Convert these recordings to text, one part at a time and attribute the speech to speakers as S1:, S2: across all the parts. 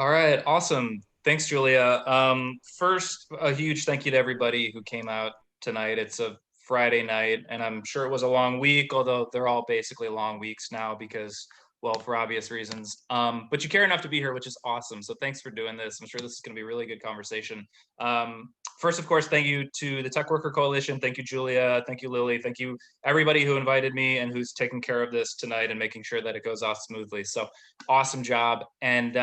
S1: All right, awesome. Thanks, Julia. First, a huge thank you to everybody who came out tonight. It's a Friday night, and I'm sure it was a long week, although they're all basically long weeks now because, well, for obvious reasons. But you care enough to be here, which is awesome. So thanks for doing this. I'm sure this is going to be a really good conversation. First, of course, thank you to the Tech Worker Coalition. Thank you, Julia. Thank you, Lily. Thank you, everybody who invited me and who's taking care of this tonight and making sure that it goes off smoothly. So awesome job. And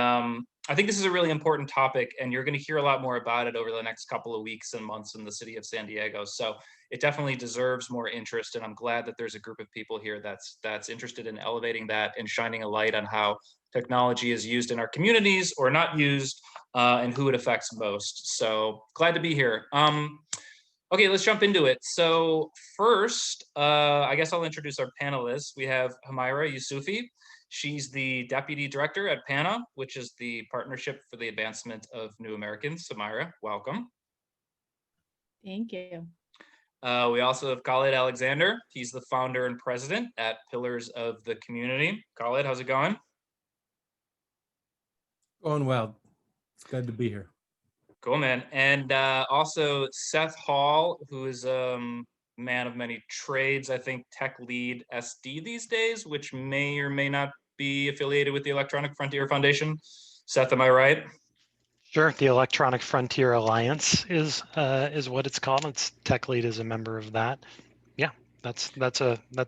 S1: I think this is a really important topic, and you're going to hear a lot more about it over the next couple of weeks and months in the city of San Diego. So it definitely deserves more interest, and I'm glad that there's a group of people here that's interested in elevating that and shining a light on how technology is used in our communities or not used, and who it affects most. So glad to be here. Okay, let's jump into it. So first, I guess I'll introduce our panelists. We have Homayra Yusufi. She's the Deputy Director at PANA, which is the Partnership for the Advancement of New Americans. Homayra, welcome.
S2: Thank you.
S1: We also have Khalid Alexander. He's the founder and president at Pillars of the Community. Khalid, how's it going?
S3: Going well. It's good to be here.
S1: Cool, man. And also Seth Hall, who is man of many trades, I think TechLeadSD these days, which may or may not be affiliated with the Electronic Frontier Foundation. Seth, am I right?
S4: Sure. The Electronic Frontier Alliance is what it's called. It's TechLead is a member of that. Yeah, that's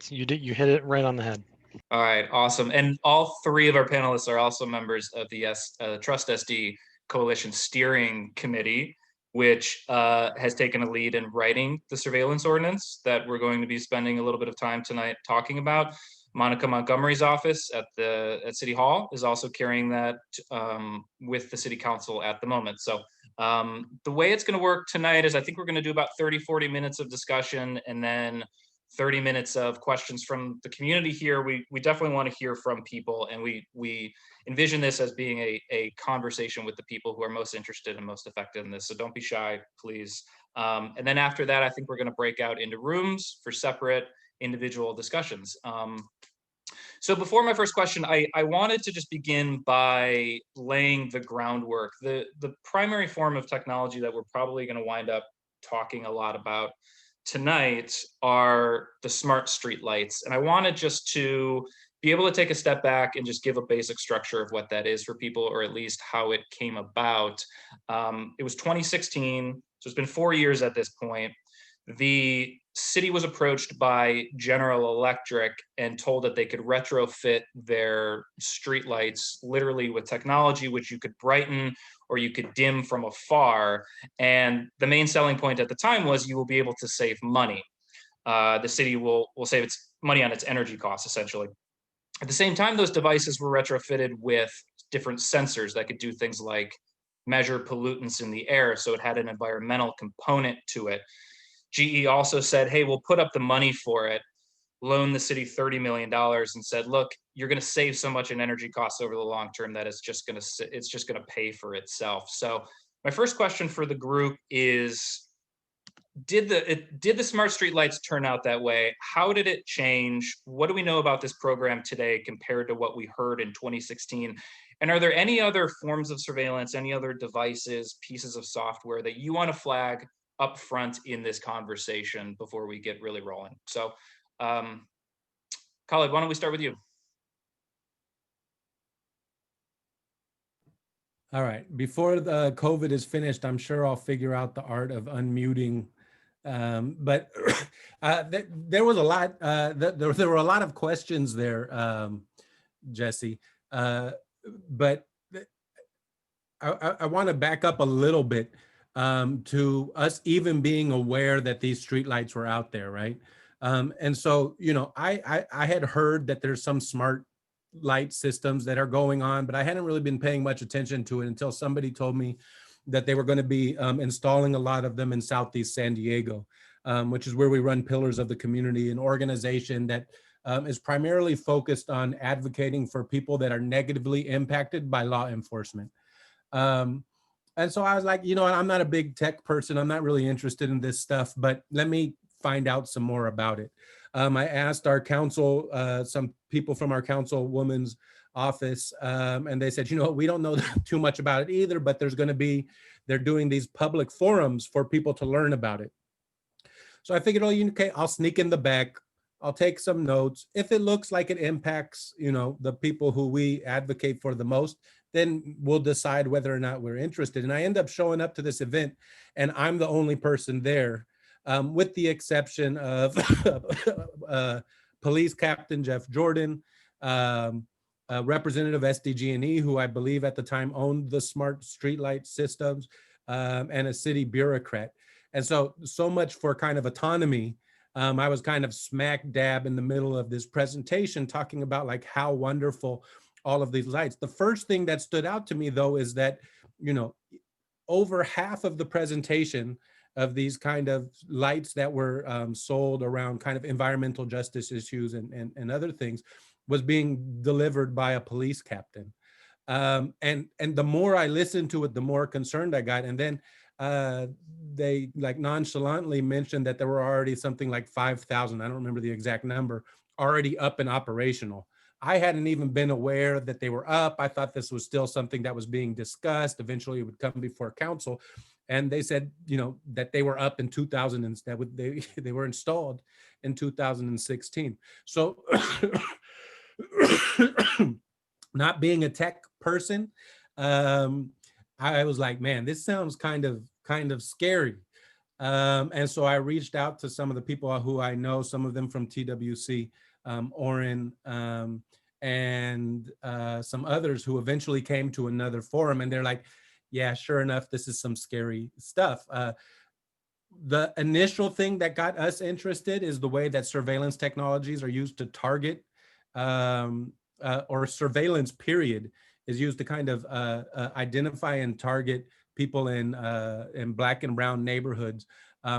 S4: you hit it right on the head.
S1: All right, awesome. And all three of our panelists are also members of the TrustSD Coalition Steering Committee, which has taken a lead in writing the surveillance ordinance that we're going to be spending a little bit of time tonight talking about. Monica Montgomery's office at City Hall is also carrying that with the City Council at the moment. So the way it's going to work tonight is I think we're going to do about 30-40 minutes of discussion and then 30 minutes of questions from the community here. We definitely want to hear from people, and we envision this as being a conversation with the people who are most interested and most affected in this. So don't be shy, please. And then after that, I think we're going to break out into rooms for separate individual discussions. So before my first question, I wanted to just begin by laying the groundwork. The primary form of technology that we're probably going to wind up talking a lot about tonight are the smart streetlights. And I wanted just to be able to take a step back and just give a basic structure of what that is for people, or at least how it came about. It was 2016, so it's been 4 years at this point. The city was approached by General Electric and told that they could retrofit their streetlights literally with technology, which you could brighten or you could dim from afar. And the main selling point at the time was you will be able to save money. The city will save its money on its energy costs, essentially. At the same time, those devices were retrofitted with different sensors that could do things like measure pollutants in the air, so it had an environmental component to it. GE also said, hey, we'll put up the money for it, loaned the city $30 million and said, look, you're going to save so much in energy costs over the long term that it's just going to pay for itself. So my first question for the group is, did the smart streetlights turn out that way? How did it change? What do we know about this program today compared to what we heard in 2016? And are there any other forms of surveillance, any other devices, pieces of software that you want to flag up front in this conversation before we get really rolling? So Khalid, why don't we start with you?
S3: All right. Before the COVID is finished, I'm sure I'll figure out the art of unmuting. But there was a lot. There were a lot of questions there, Jesse. But I want to back up a little bit to us even being aware that these streetlights were out there, right? And so, you know, I had heard that there's some smart light systems that are going on, but I hadn't really been paying much attention to it until somebody told me that they were going to be installing a lot of them in Southeast San Diego, which is where we run Pillars of the Community, an organization that is primarily focused on advocating for people that are negatively impacted by law enforcement. And so I was like, you know, I'm not a big tech person. I'm not really interested in this stuff, but let me find out some more about it. I asked our council, some people from our councilwoman's office, and they said, you know, we don't know too much about it either, but they're doing these public forums for people to learn about it. So I figured, oh, okay, I'll sneak in the back. I'll take some notes. If it looks like it impacts, you know, the people who we advocate for the most, then we'll decide whether or not we're interested. And I end up showing up to this event, and I'm the only person there, with the exception of Police Captain Jeff Jordan, Representative SDG&E, who I believe at the time owned the smart streetlight systems, and a city bureaucrat. And so much for kind of autonomy. I was kind of smack dab in the middle of this presentation talking about like how wonderful all of these lights. The first thing that stood out to me though is that, you know, over half of the presentation of these kind of lights that were sold around kind of environmental justice issues and other things was being delivered by a police captain. And the more I listened to it, the more concerned I got. And then they like nonchalantly mentioned that there were already something like 5,000, I don't remember the exact number, already up and operational. I hadn't even been aware that they were up. I thought this was still something that was being discussed. Eventually it would come before council. And they said, you know, that they were up in 2000 and that they were installed in 2016. So not being a tech person, I was like, man, this sounds kind of scary. And so I reached out to some of the people who I know, some of them from TWC, Oren, and some others who eventually came to another forum, and they're like, yeah, sure enough, this is some scary stuff. The initial thing that got us interested is the way that surveillance technologies are used to target, or surveillance period is used to kind of identify and target people in Black and brown neighborhoods,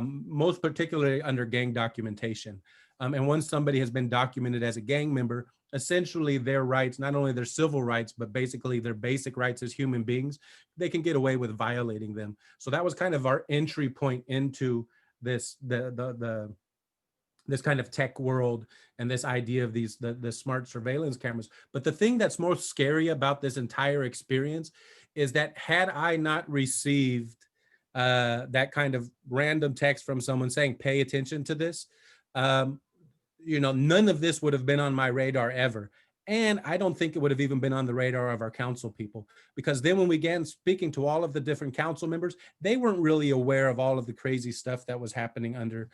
S3: most particularly under gang documentation. And once somebody has been documented as a gang member, essentially their rights, not only their civil rights, but basically their basic rights as human beings, they can get away with violating them. So that was kind of our entry point into this, this kind of tech world and this idea of these, the smart surveillance cameras. But the thing that's most scary about this entire experience is that had I not received that kind of random text from someone saying, pay attention to this, you know, none of this would have been on my radar ever. And I don't think it would have even been on the radar of our council people, because then when we began speaking to all of the different council members, they weren't really aware of all of the crazy stuff that was happening under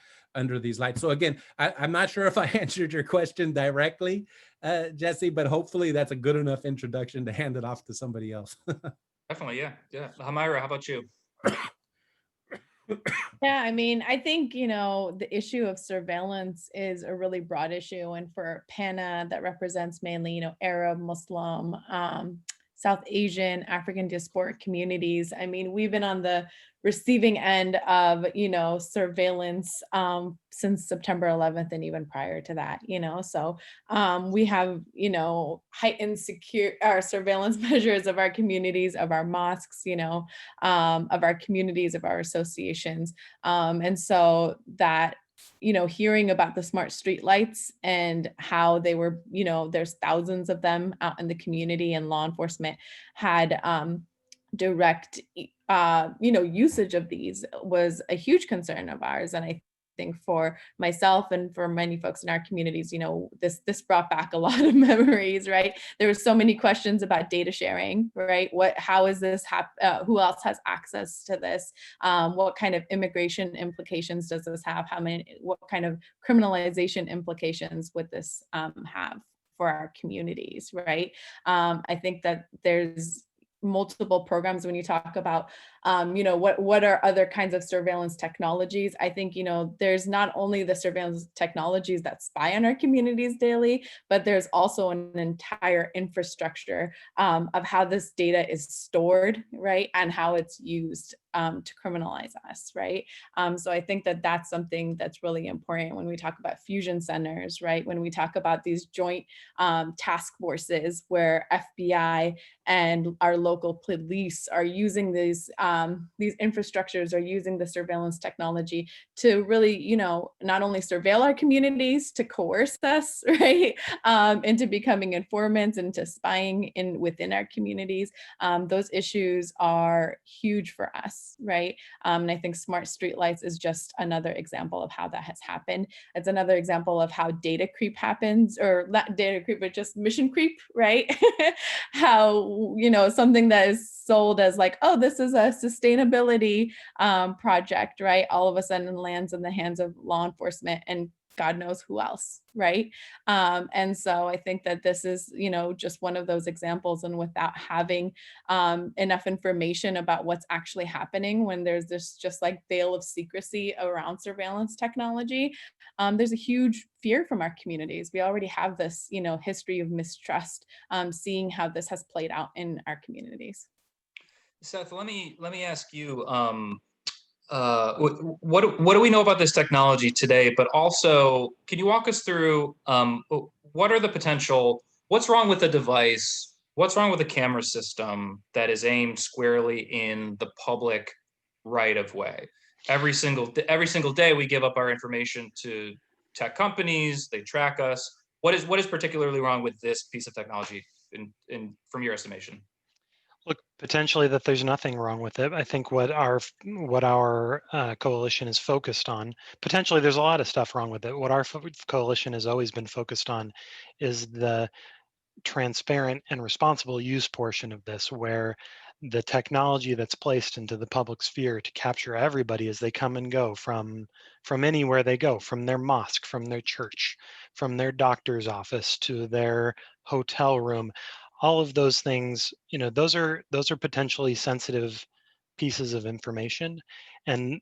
S3: these lights. So again, I'm not sure if I answered your question directly, Jesse, but hopefully that's a good enough introduction to hand it off to somebody else.
S1: Definitely, yeah. Homayra, how about you?
S2: Yeah, I mean, I think, you know, the issue of surveillance is a really broad issue. And for PANA, that represents mainly, you know, Arab, Muslim, South Asian, African diasporic communities. I mean, we've been on the receiving end of, you know, surveillance since September 11th and even prior to that, you know, so we have, you know, heightened our surveillance measures of our communities, of our mosques, you know, of our communities, of our associations. And so that, you know, hearing about the smart street lights and how they were, you know, there's thousands of them out in the community, and law enforcement had direct, you know, usage of these was a huge concern of ours. And I think for myself and for many folks in our communities, you know, this brought back a lot of memories, right? There were so many questions about data sharing, right? How is this who else has access to this? What kind of immigration implications does this have? What kind of criminalization implications would this have for our communities, right? I think that there's multiple programs when you talk about you know, what are other kinds of surveillance technologies. I think, you know, there's not only the surveillance technologies that spy on our communities daily, but there's also an entire infrastructure of how this data is stored, right, and how it's used to criminalize us, right? So I think that that's something that's really important when we talk about fusion centers, right? When we talk about these joint task forces where FBI and our local police are using these infrastructures, are using the surveillance technology to really, you know, not only surveil our communities, to coerce us, right, into becoming informants, into spying within our communities. Those issues are huge for us, right? And I think smart streetlights is just another example of how that has happened. It's another example of how data creep happens, or not data creep, but just mission creep, right? How, you know, something that is sold as like, oh, this is a sustainability project, right? All of a sudden lands in the hands of law enforcement and God knows who else, right? And so I think that this is, you know, just one of those examples, and without having enough information about what's actually happening when there's this just like veil of secrecy around surveillance technology, there's a huge fear from our communities. We already have this, you know, history of mistrust, seeing how this has played out in our communities.
S1: Seth, let me ask you, what do we know about this technology today? But also, can you walk us through what are the potential? What's wrong with the device? What's wrong with the camera system that is aimed squarely in the public right of way? Every single day, we give up our information to tech companies. They track us. What is particularly wrong with this piece of technology, from your estimation?
S4: Look, potentially that there's nothing wrong with it. I think what our coalition is focused on, potentially there's a lot of stuff wrong with it. What our coalition has always been focused on is the transparent and responsible use portion of this, where the technology that's placed into the public sphere to capture everybody as they come and go from anywhere they go, from their mosque, from their church, from their doctor's office to their hotel room, all of those things, you know, those are potentially sensitive pieces of information, and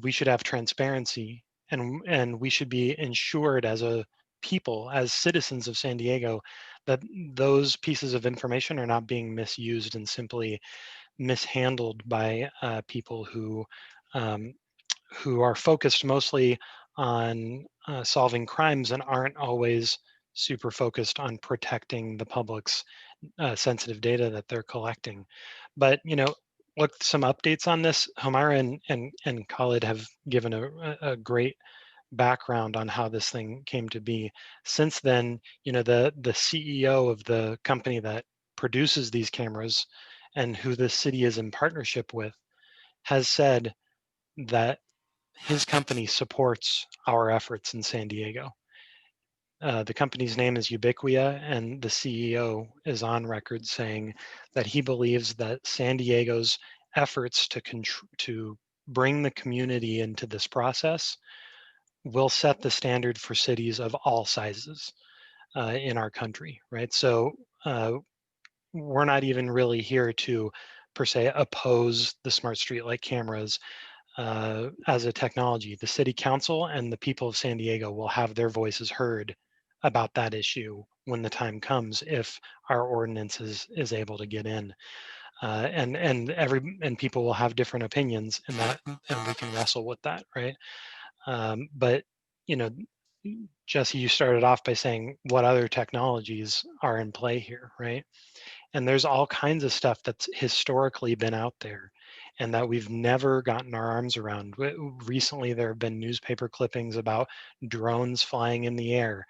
S4: we should have transparency, and we should be ensured as a people, as citizens of San Diego, that those pieces of information are not being misused and simply mishandled by people who are focused mostly on solving crimes and aren't always super focused on protecting the public's sensitive data that they're collecting. But, you know, look, some updates on this. Homayra and Khalid have given a great background on how this thing came to be. Since then, you know, the CEO of the company that produces these cameras and who the city is in partnership with has said that his company supports our efforts in San Diego. The company's name is Ubiquia, and the CEO is on record saying that he believes that San Diego's efforts to bring the community into this process will set the standard for cities of all sizes in our country, right? So we're not even really here to, per se, oppose the smart streetlight cameras as a technology. The city council and the people of San Diego will have their voices heard about that issue when the time comes, if our ordinance is able to get in. And people will have different opinions, and we can wrestle with that, right? But, you know, Jesse, you started off by saying what other technologies are in play here, right? And there's all kinds of stuff that's historically been out there and that we've never gotten our arms around. Recently, there have been newspaper clippings about drones flying in the air,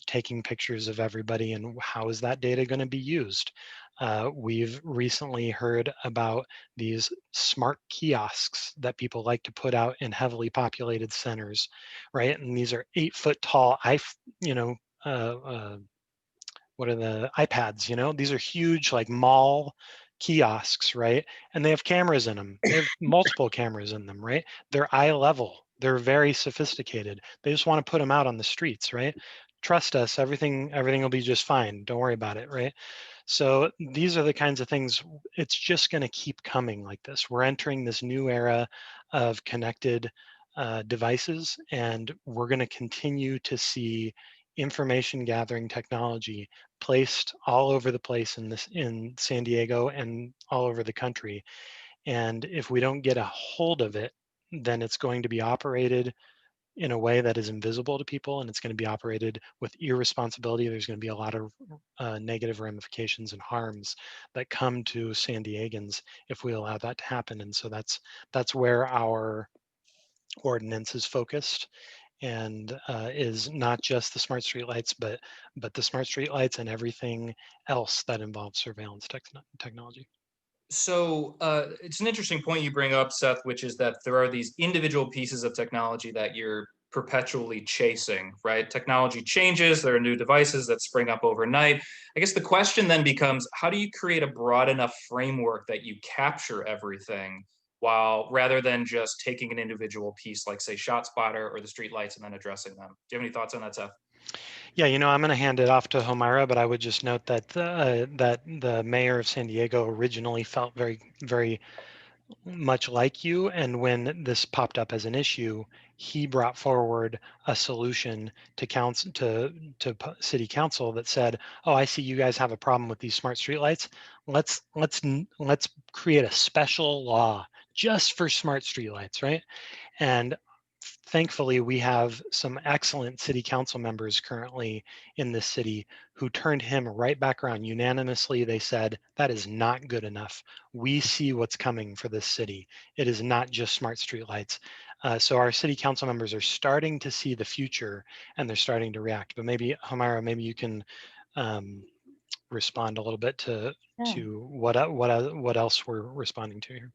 S4: taking pictures of everybody, and how is that data going to be used? We've recently heard about these smart kiosks that people like to put out in heavily populated centers, right? And these are 8-foot tall, what are the iPads, you know? These are huge, like mall kiosks, right? And they have cameras in them. They have multiple cameras in them, right? They're eye level. They're very sophisticated. They just want to put them out on the streets, right? Trust us, everything will be just fine. Don't worry about it, right? So these are the kinds of things, it's just going to keep coming like this. We're entering this new era of connected devices, and we're going to continue to see information gathering technology placed all over the place in San Diego and all over the country. And if we don't get a hold of it, then it's going to be operated in a way that is invisible to people, and it's going to be operated with irresponsibility. There's going to be a lot of negative ramifications and harms that come to San Diegans if we allow that to happen. And so that's where our ordinance is focused, and is not just the smart streetlights, but the smart streetlights and everything else that involves surveillance technology.
S1: So it's an interesting point you bring up, Seth, which is that there are these individual pieces of technology that you're perpetually chasing, right? Technology changes, there are new devices that spring up overnight. I guess the question then becomes, how do you create a broad enough framework that you capture everything, while rather than just taking an individual piece like, say, ShotSpotter or the streetlights and then addressing them? Do you have any thoughts on that, Seth?
S4: Yeah, I'm going to hand it off to Homayra, but I would just note that that the mayor of San Diego originally felt very, very much like you, and when this popped up as an issue, he brought forward a solution to council, to city council, that said, "Oh, I see you guys have a problem with these smart streetlights. Let's create a special law just for smart streetlights," right? And thankfully, we have some excellent city council members currently in this city who turned him right back around. Unanimously, they said, that is not good enough. We see what's coming for this city. It is not just smart streetlights. So our city council members are starting to see the future, and they're starting to react. But maybe, Homayra, maybe you can respond a little bit to what else we're responding to here.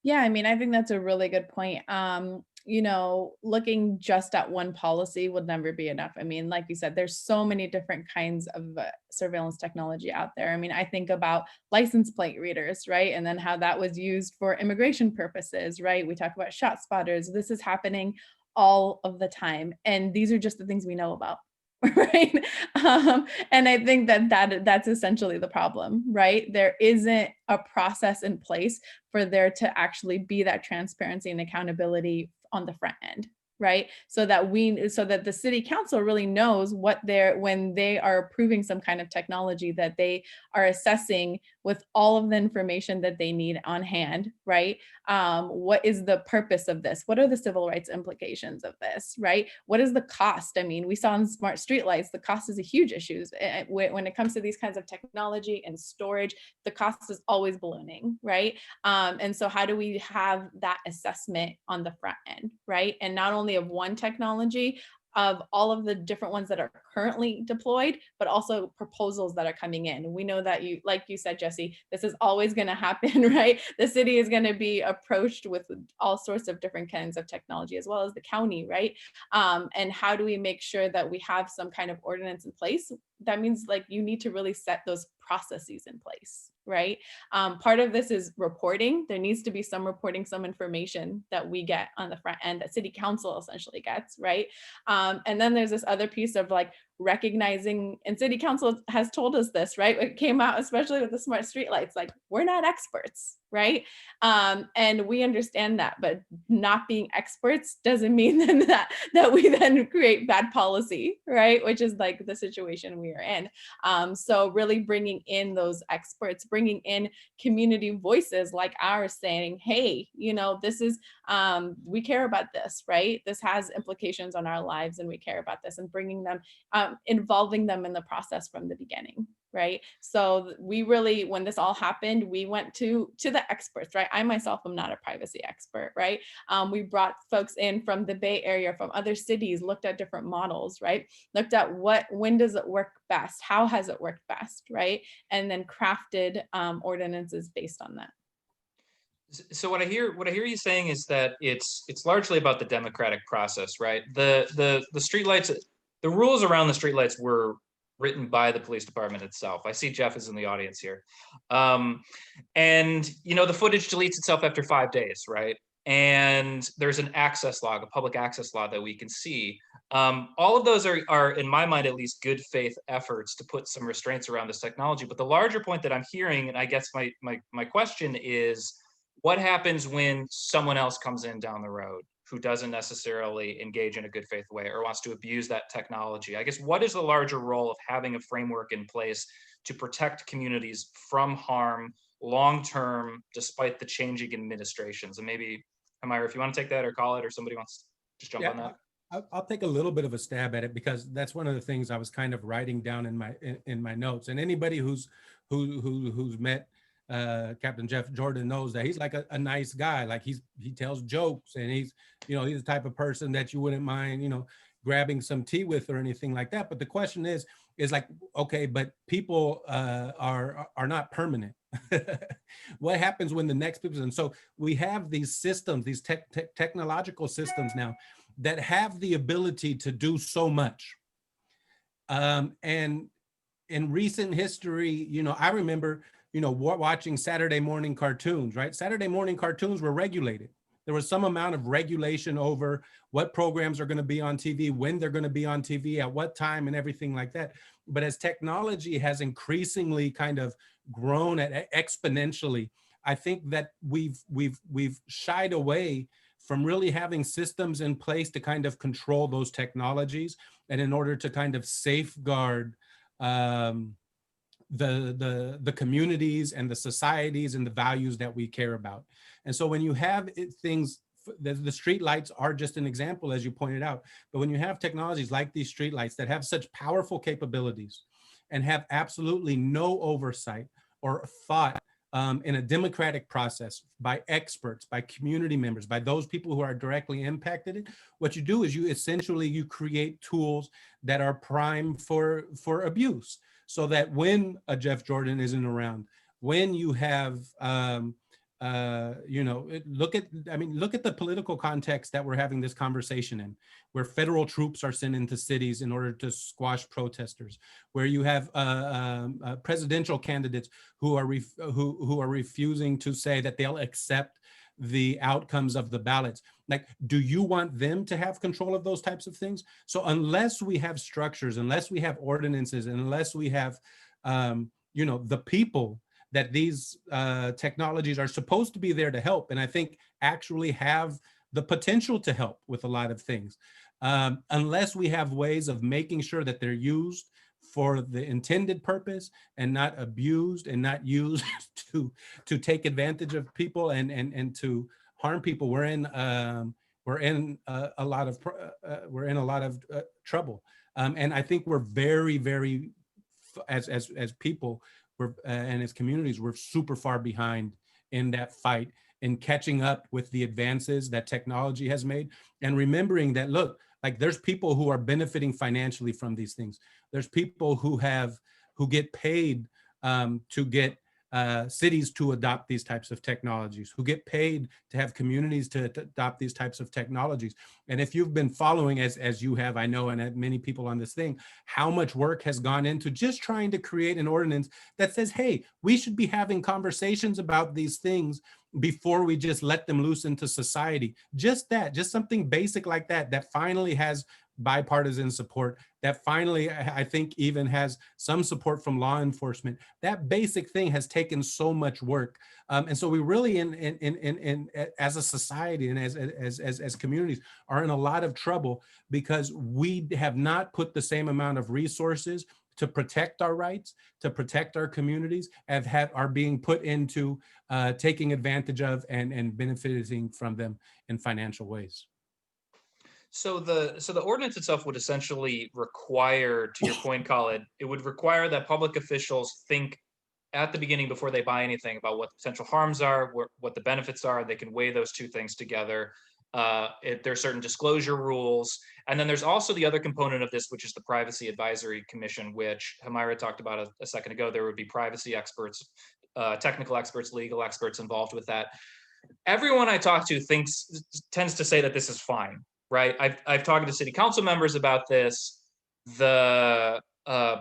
S2: Yeah, I mean, I think that's a really good point. Looking just at one policy would never be enough. I mean, like you said, there's so many different kinds of surveillance technology out there. I mean, I think about license plate readers, right? And then how that was used for immigration purposes, right? We talk about ShotSpotters. This is happening all of the time. And these are just the things we know about. Right. And I think that's essentially the problem, right? There isn't a process in place for there to actually be that transparency and accountability on the front end, right? So that the city council really knows when they are approving some kind of technology, that they are assessing with all of the information that they need on hand, right? What is the purpose of this? What are the civil rights implications of this, right? What is the cost? I mean, we saw in smart streetlights, the cost is a huge issue. When it comes to these kinds of technology and storage, the cost is always ballooning, right? And so how do we have that assessment on the front end, right? And not only of one technology, of all of the different ones that are currently deployed, but also proposals that are coming in. We know that like you said, Jesse, this is always going to happen, right? The city is going to be approached with all sorts of different kinds of technology, as well as the county, right? And how do we make sure that we have some kind of ordinance in place? That means, like, you need to really set those processes in place, right? Part of this is reporting. There needs to be some reporting, some information that we get on the front end that city council essentially gets, right? And then there's this other piece of like recognizing, and city council has told us this, right? It came out, especially with the smart streetlights, like, we're not experts, right? And we understand that, but not being experts doesn't mean then that we then create bad policy, right? Which is like the situation we are in. So really bringing in those experts, bringing in community voices like ours, saying, hey, this is, we care about this, right? This has implications on our lives and we care about this, and bringing them, involving them in the process from the beginning, right? So we really, when this all happened, we went to the experts, right? I myself am not a privacy expert, right? We brought folks in from the Bay Area, from other cities, looked at different models, right? Looked at when does it work best? How has it worked best, right? And then crafted ordinances based on that.
S1: So what I hear you saying is that it's largely about the democratic process, right? The streetlights, the rules around the streetlights were written by the police department itself. I see Jeff is in the audience here. And the footage deletes itself after 5 days, right? And there's an access log, a public access law that we can see. All of those are, in my mind, at least, good faith efforts to put some restraints around this technology. But the larger point that I'm hearing, and I guess my question is, what happens when someone else comes in down the road who doesn't necessarily engage in a good faith way or wants to abuse that technology? I guess, what is the larger role of having a framework in place to protect communities from harm long-term despite the changing administrations? And maybe, Homayra, if you want to take that, or Khalid, or somebody wants to just jump on that.
S3: I'll take a little bit of a stab at it, because that's one of the things I was kind of writing down in my notes. And anybody who's met Captain Jeff Jordan knows that he's like a nice guy. Like he tells jokes, and he's the type of person that you wouldn't mind grabbing some tea with or anything like that. But the question is like, okay, but people are not permanent. What happens when the next people? And so we have these systems, these technological systems now that have the ability to do so much. And in recent history, I remember, watching Saturday morning cartoons, right? Saturday morning cartoons were regulated. There was some amount of regulation over what programs are going to be on TV, when they're going to be on TV, at what time, and everything like that. But as technology has increasingly kind of grown exponentially, I think that we've shied away from really having systems in place to kind of control those technologies, and in order to kind of safeguard the communities and the societies and the values that we care about. And so when you have things, the streetlights are just an example, as you pointed out, but when you have technologies like these streetlights that have such powerful capabilities and have absolutely no oversight or thought in a democratic process by experts, by community members, by those people who are directly impacted, what you do is you create tools that are prime for abuse, so that when a Jeff Jordan isn't around, when you have look at the political context that we're having this conversation in, where federal troops are sent into cities in order to squash protesters, where you have presidential candidates who are refusing to say that they'll accept the outcomes of the ballots. Like, do you want them to have control of those types of things? So unless we have structures, unless we have ordinances, and unless we have the people that these technologies are supposed to be there to help, and I think actually have the potential to help with a lot of things, unless we have ways of making sure that they're used for the intended purpose and not abused and not used to take advantage of people and to harm people, we're in a lot of trouble. And I think we're very, very, as people, and as communities, we're super far behind in that fight, in catching up with the advances that technology has made, and remembering that, look, like, there's people who are benefiting financially from these things. There's people who get paid to get cities to adopt these types of technologies, who get paid to have communities to adopt these types of technologies. And if you've been following, as you have, I know, and many people on this thing, how much work has gone into just trying to create an ordinance that says, hey, we should be having conversations about these things before we just let them loose into society. Just something basic like that finally has bipartisan support, that finally, I think, even has some support from law enforcement. That basic thing has taken so much work. And so we really, as a society and as communities, are in a lot of trouble because we have not put the same amount of resources to protect our rights, to protect our communities, are being put into taking advantage of and benefiting from them in financial ways.
S1: So the ordinance itself would essentially require, to your point, Khalid, it would require that public officials think at the beginning, before they buy anything, about what the potential harms are, what the benefits are. They can weigh those two things together. There's certain disclosure rules. And then there's also the other component of this, which is the Privacy Advisory Commission, which Homayra talked about a second ago. There would be privacy experts, technical experts, legal experts involved with that. Everyone I talk to tends to say that this is fine, right? I've talked to city council members about this. The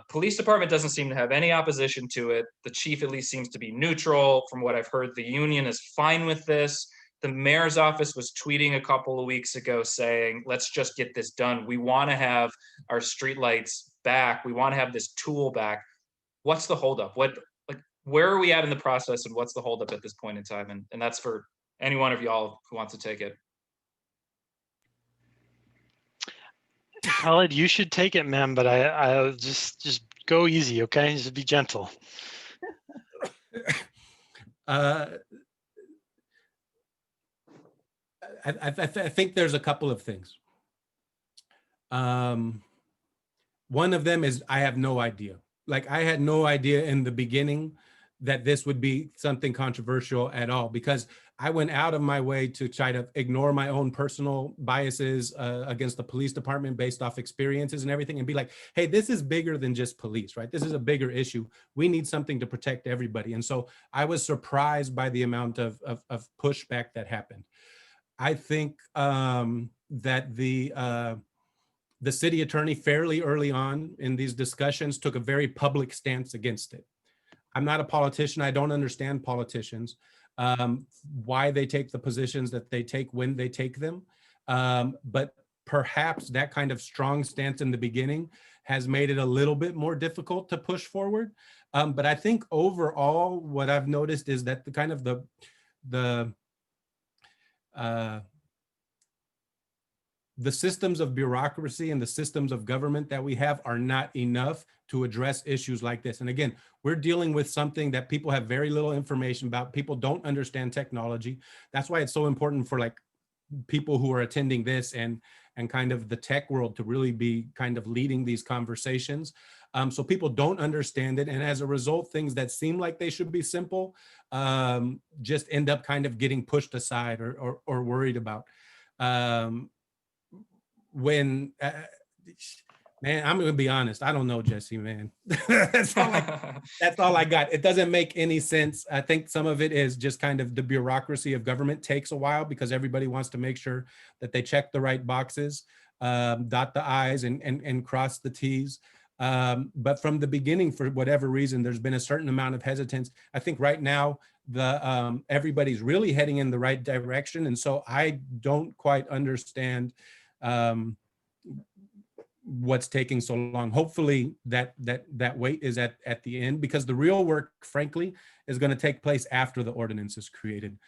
S1: police department doesn't seem to have any opposition to it. The chief at least seems to be neutral. From what I've heard, the union is fine with this. The mayor's office was tweeting a couple of weeks ago saying, let's just get this done. We want to have our streetlights back. We want to have this tool back. What's the holdup? Where are we at in the process, and what's the holdup at this point in time? And that's for any one of y'all who wants to take it.
S4: Khalid, you should take it, man, but I just go easy, okay? Just be gentle.
S3: I think there's a couple of things. One of them is I have no idea. Like I had no idea in the beginning that this would be something controversial at all, because I went out of my way to try to ignore my own personal biases against the police department based off experiences and everything, and be like, hey, this is bigger than just police, right? This is a bigger issue. We need something to protect everybody. And so I was surprised by the amount of pushback that happened. I think that the city attorney fairly early on in these discussions took a very public stance against it. I'm not a politician. I don't understand politicians, why they take the positions that they take when they take them. But perhaps that kind of strong stance in the beginning has made it a little bit more difficult to push forward. But I think overall, what I've noticed is that the kind of the systems of bureaucracy and the systems of government that we have are not enough to address issues like this. And again, we're dealing with something that people have very little information about. People don't understand technology. That's why it's so important for like people who are attending this and kind of the tech world to really be kind of leading these conversations. So people don't understand it. And as a result, things that seem like they should be simple just end up kind of getting pushed aside or worried about. Man, I'm gonna be honest, I don't know, Jesse, man. that's all I got. It doesn't make any sense. I think some of it is just kind of the bureaucracy of government takes a while because everybody wants to make sure that they check the right boxes, dot the I's and cross the T's. But from the beginning, for whatever reason, there's been a certain amount of hesitance. I think right now, everybody's really heading in the right direction. And so I don't quite understand what's taking so long. Hopefully that wait is at the end, because the real work, frankly, is going to take place after the ordinance is created,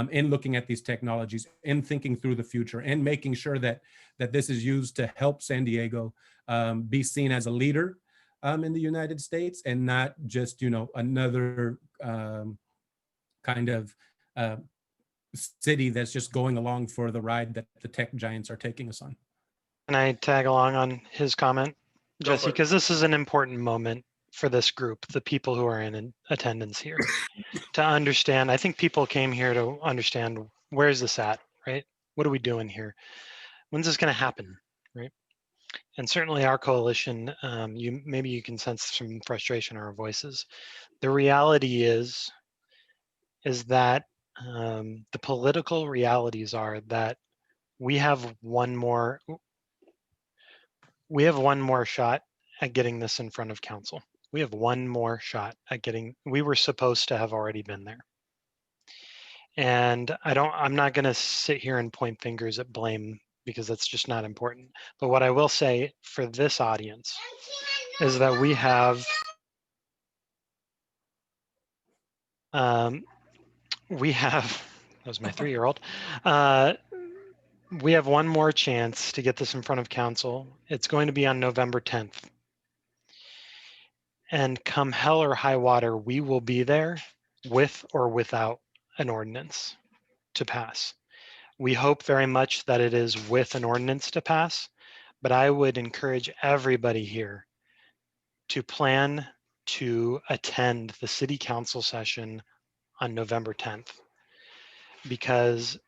S3: in looking at these technologies, in thinking through the future, and making sure that this is used to help San Diego be seen as a leader in the United States, and not just, you know, another kind of city that's just going along for the ride that the tech giants are taking us on.
S4: Can I tag along on his comment, Jesse? Because this is an important moment for this group, the people who are in attendance here, to understand. I think people came here to understand, where's this at, right? What are we doing here? When's this going to happen, right? And certainly our coalition, maybe you can sense some frustration in our voices. The reality is that the political realities are that we have one more shot at getting this in front of council. We have one more shot at we were supposed to have already been there. And I'm not going to sit here and point fingers at blame, because that's just not important. But what I will say for this audience is that we have that was my 3-year-old. We have one more chance to get this in front of council. It's going to be on November 10th. And come hell or high water, we will be there with or without an ordinance to pass. We hope very much that it is with an ordinance to pass, but I would encourage everybody here to plan to attend the city council session on November 10th. Because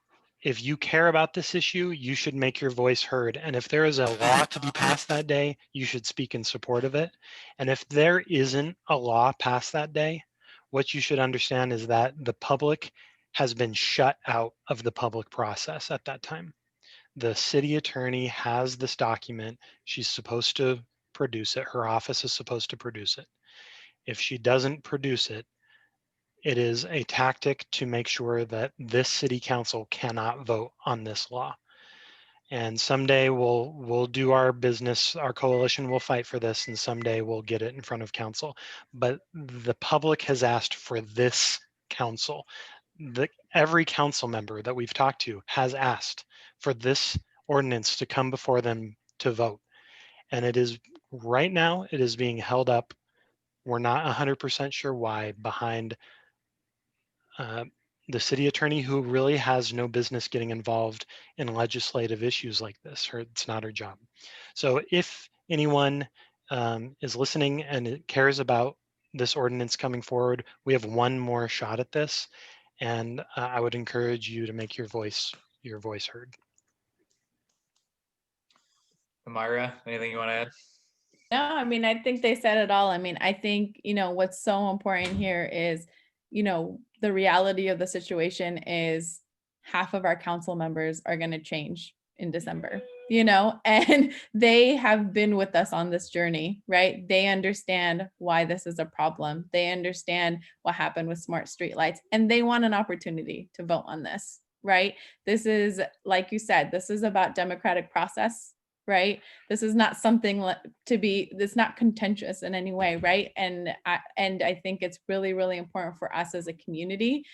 S4: if you care about this issue, you should make your voice heard. And if there is a law to be passed that day, you should speak in support of it. And if there isn't a law passed that day, what you should understand is that the public has been shut out of the public process at that time. The city attorney has this document. She's supposed to produce it. Her office is supposed to produce it. If she doesn't produce it, it is a tactic to make sure that this city council cannot vote on this law. And someday we'll do our business, our coalition will fight for this, and someday we'll get it in front of council. But the public has asked for this council. Every council member that we've talked to has asked for this ordinance to come before them to vote. And it is, right now, it is being held up. We're not 100% sure why, behind the city attorney who really has no business getting involved in legislative issues like this. It's not her job. So if anyone is listening and cares about this ordinance coming forward, we have one more shot at this, and I would encourage you to make your voice heard.
S1: Homayra, anything you want to add?
S2: No, I mean, I think they said it all. I mean, I think, what's so important here is, the reality of the situation is half of our council members are going to change in December, and they have been with us on this journey, right? They understand why this is a problem. They understand what happened with smart streetlights, and they want an opportunity to vote on this, right? This is, like you said, this is about democratic process, right? This is not something it's not contentious in any way, right? And I think it's really, really important for us as a community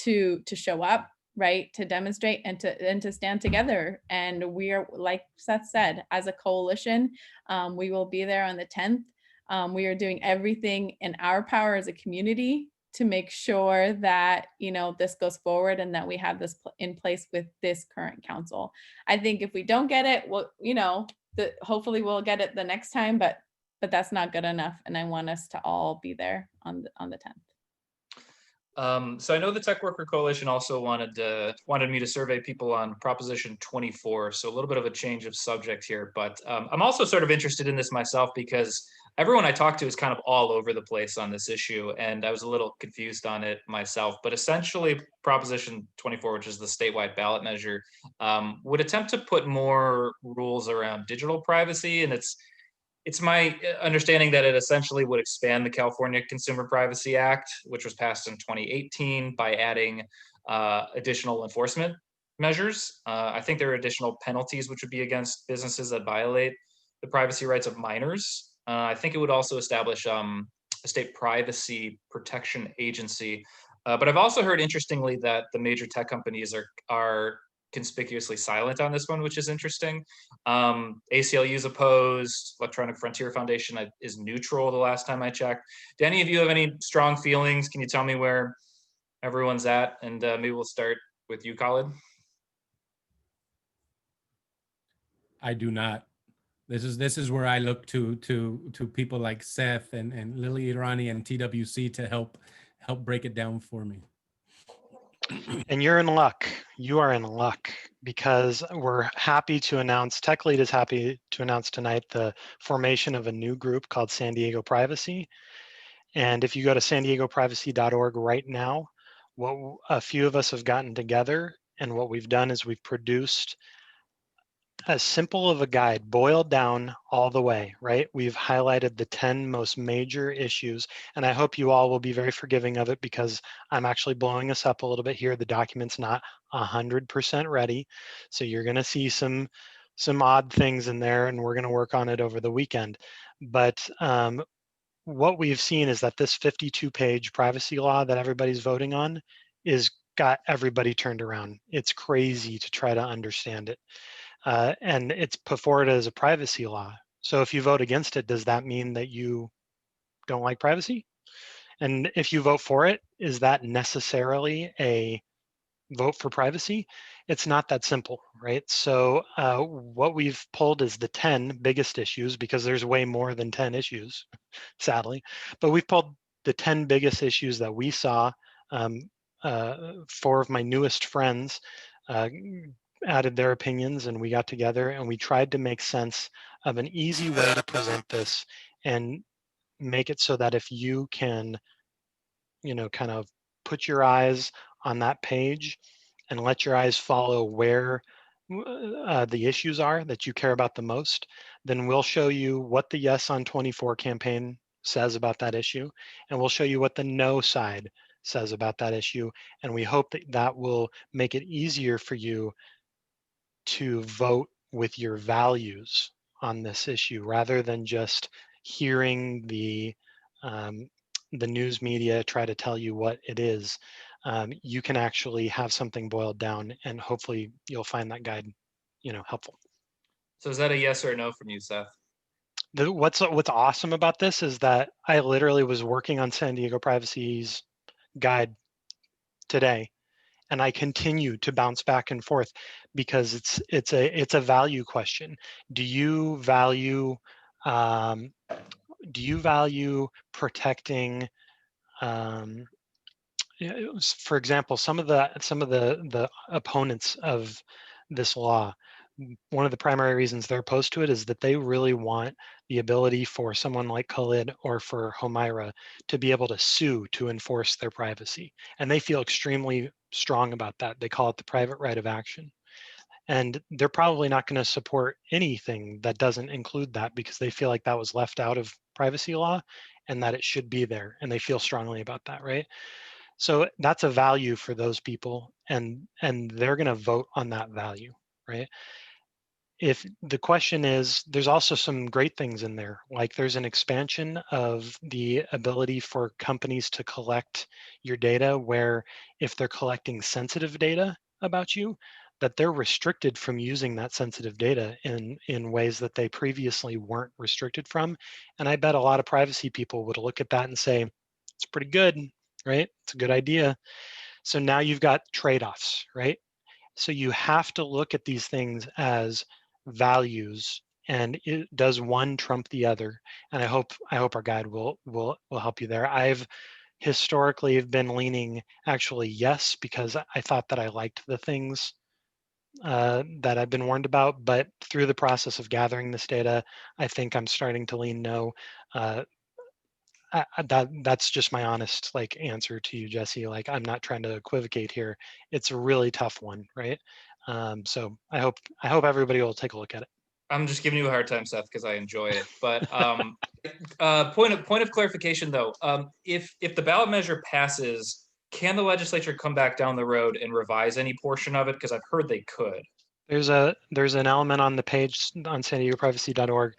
S2: to show up, right? To demonstrate and to stand together. And we are, like Seth said, as a coalition, we will be there on the 10th. We are doing everything in our power as a community to make sure that, this goes forward and that we have this in place with this current council. I think if we don't get it, well, hopefully we'll get it the next time, but that's not good enough. And I want us to all be there on the 10th.
S1: So I know the Tech Worker Coalition also wanted me to survey people on Proposition 24. So a little bit of a change of subject here, but I'm also sort of interested in this myself because everyone I talked to is kind of all over the place on this issue, and I was a little confused on it myself. But essentially, Proposition 24, which is the statewide ballot measure, would attempt to put more rules around digital privacy, and it's my understanding that it essentially would expand the California Consumer Privacy Act, which was passed in 2018, by adding additional enforcement measures. I think there are additional penalties which would be against businesses that violate the privacy rights of minors. I think it would also establish a state privacy protection agency. But I've also heard, interestingly, that the major tech companies are conspicuously silent on this one, which is interesting. ACLU is opposed. Electronic Frontier Foundation is neutral the last time I checked. Do any of you have any strong feelings? Can you tell me where everyone's at? And maybe we'll start with you, Khalid.
S3: I do not. This is where I look to people like Seth and Lily Irani and TWC to help break it down for me.
S4: And you're in luck. You are in luck, because we're happy to announce, TechLead is happy to announce tonight the formation of a new group called San Diego Privacy. And if you go to sandiegoprivacy.org right now, what a few of us have gotten together, and what we've done is we've produced as simple of a guide, boiled down all the way, right? We've highlighted the 10 most major issues, and I hope you all will be very forgiving of it, because I'm actually blowing us up a little bit here. The document's not 100% ready, so you're gonna see some odd things in there, and we're gonna work on it over the weekend. But what we've seen is that this 52-page privacy law that everybody's voting on is got everybody turned around. It's crazy to try to understand it. And it's put forward as a privacy law. So if you vote against it, does that mean that you don't like privacy? And if you vote for it, is that necessarily a vote for privacy? It's not that simple, right? So what we've pulled is the 10 biggest issues, because there's way more than 10 issues, sadly. But we've pulled the 10 biggest issues that we saw. 4 of my newest friends added their opinions, and we got together and we tried to make sense of an easy way to present this and make it so that if you can, kind of put your eyes on that page and let your eyes follow where the issues are that you care about the most, then we'll show you what the Yes on 24 campaign says about that issue, and we'll show you what the No side says about that issue. And we hope that that will make it easier for you to vote with your values on this issue, rather than just hearing the news media try to tell you what it is. You can actually have something boiled down, and hopefully you'll find that guide, helpful.
S1: So is that a yes or a no from you, Seth?
S4: What's awesome about this is that I literally was working on San Diego Privacy's guide today, and I continue to bounce back and forth because it's a value question. Do you value protecting, for example, some of the opponents of this law, one of the primary reasons they're opposed to it is that they really want the ability for someone like Khalid or for Homayra to be able to sue to enforce their privacy. And they feel extremely strong about that. They call it the private right of action. And they're probably not going to support anything that doesn't include that because they feel like that was left out of privacy law and that it should be there. And they feel strongly about that, right? So that's a value for those people, and they're going to vote on that value, right? If the question is, there's also some great things in there, like there's an expansion of the ability for companies to collect your data, where if they're collecting sensitive data about you, that they're restricted from using that sensitive data in ways that they previously weren't restricted from. And I bet a lot of privacy people would look at that and say, it's pretty good, right? It's a good idea. So now you've got trade-offs, right? So you have to look at these things as values, and does one trump the other? And I hope our guide will help you there. I've historically been leaning actually yes, because I thought that I liked the things that I've been warned about, but through the process of gathering this data, I think I'm starting to lean no. That's just my honest answer to you, Jesse. I'm not trying to equivocate here. It's a really tough one, right? So I hope everybody will take a look at it.
S1: I'm just giving you a hard time, Seth, because I enjoy it. But point of clarification though, if the ballot measure passes, can the legislature come back down the road and revise any portion of it? Because I've heard they could.
S4: There's an element on the page on SanDiegoPrivacy.org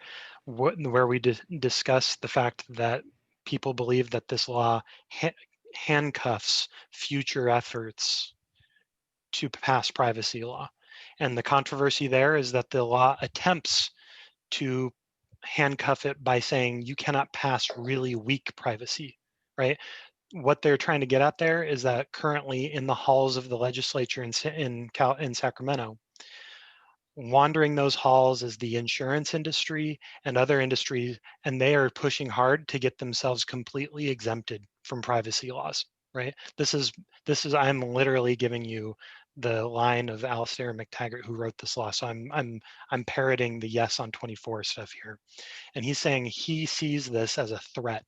S4: where we discuss the fact that people believe that this law handcuffs future efforts to pass privacy law. And the controversy there is that the law attempts to handcuff it by saying you cannot pass really weak privacy, right? What they're trying to get at there is that currently in the halls of the legislature in Sacramento, wandering those halls is the insurance industry and other industries, and they are pushing hard to get themselves completely exempted from privacy laws, right? This is I'm literally giving you the line of Alistair McTaggart, who wrote this law. So I'm parroting the yes on 24 stuff here. And he's saying he sees this as a threat.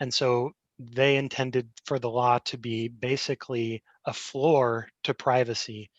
S4: And so they intended for the law to be basically a floor to privacy.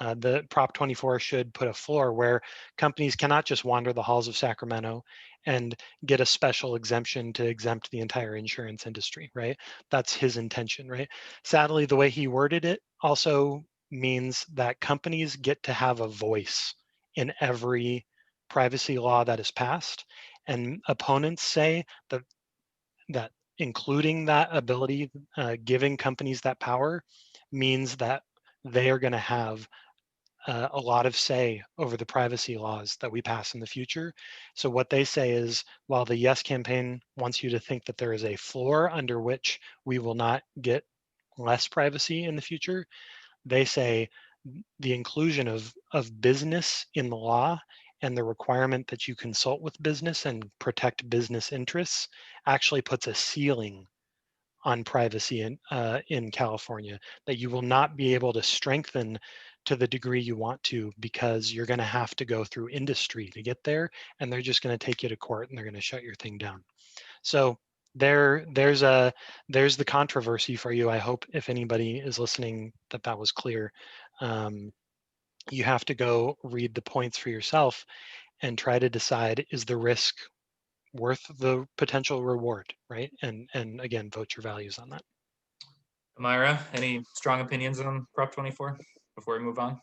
S4: The Prop 24 should put a floor where companies cannot just wander the halls of Sacramento and get a special exemption to exempt the entire insurance industry, right? That's his intention, right? Sadly, the way he worded it also means that companies get to have a voice in every privacy law that is passed. And opponents say that including that ability, giving companies that power, means that they are going to have a lot of say over the privacy laws that we pass in the future. So what they say is, while the Yes campaign wants you to think that there is a floor under which we will not get less privacy in the future, they say the inclusion of business in the law and the requirement that you consult with business and protect business interests actually puts a ceiling on privacy in California, that you will not be able to strengthen to the degree you want to, because you're going to have to go through industry to get there, and they're just going to take you to court and they're going to shut your thing down. So there's the controversy for you. I hope if anybody is listening that was clear. You have to go read the points for yourself and try to decide, is the risk worth the potential reward, right? And again, vote your values on that.
S1: Homayra, any strong opinions on Prop 24 before we move on?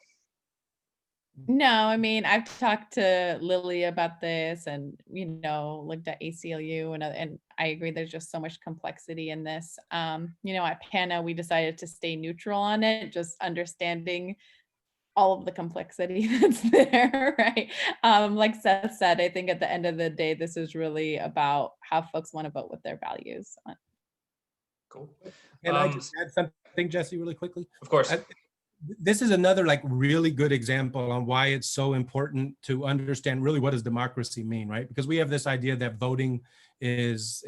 S2: No, I mean, I've talked to Lily about this and, looked at ACLU and I agree there's just so much complexity in this. At PANA, we decided to stay neutral on it, just understanding all of the complexity that's there, right? Like Seth said, I think at the end of the day, this is really about how folks want to vote with their values.
S1: Cool.
S3: And I just add something think, Jesse, really quickly?
S1: Of course.
S3: This is another like really good example on why it's so important to understand really what does democracy mean, right? Because we have this idea that voting is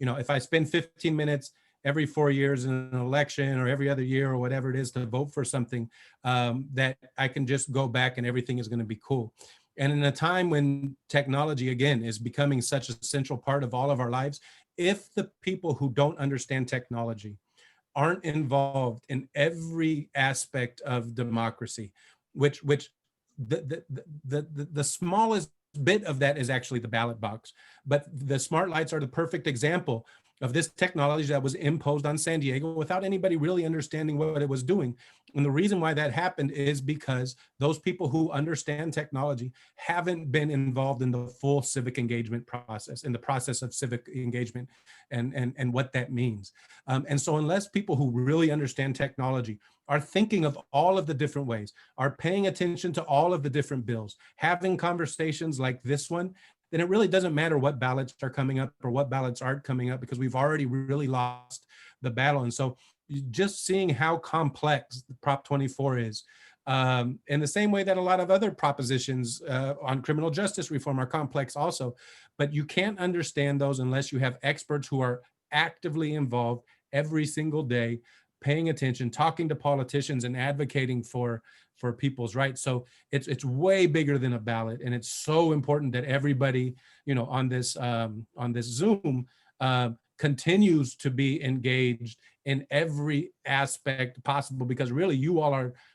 S3: if I spend 15 minutes every 4 years in an election or every other year or whatever it is to vote for something, that I can just go back and everything is going to be cool. And in a time when technology, again, is becoming such a central part of all of our lives, if the people who don't understand technology aren't involved in every aspect of democracy, which the smallest bit of that is actually the ballot box. But the smart lights are the perfect example of this technology that was imposed on San Diego without anybody really understanding what it was doing. And the reason why that happened is because those people who understand technology haven't been involved in the full civic engagement process, in the process of civic engagement and what that means. And so unless people who really understand technology are thinking of all of the different ways, are paying attention to all of the different bills, having conversations like this one, then it really doesn't matter what ballots are coming up or what ballots aren't coming up, because we've already really lost the battle. And so just seeing how complex Prop 24 is, in the same way that a lot of other propositions on criminal justice reform are complex also, but you can't understand those unless you have experts who are actively involved every single day, paying attention, talking to politicians and advocating for people's rights. So it's way bigger than a ballot, and it's so important that everybody, on this Zoom continues to be engaged in every aspect possible, because really you all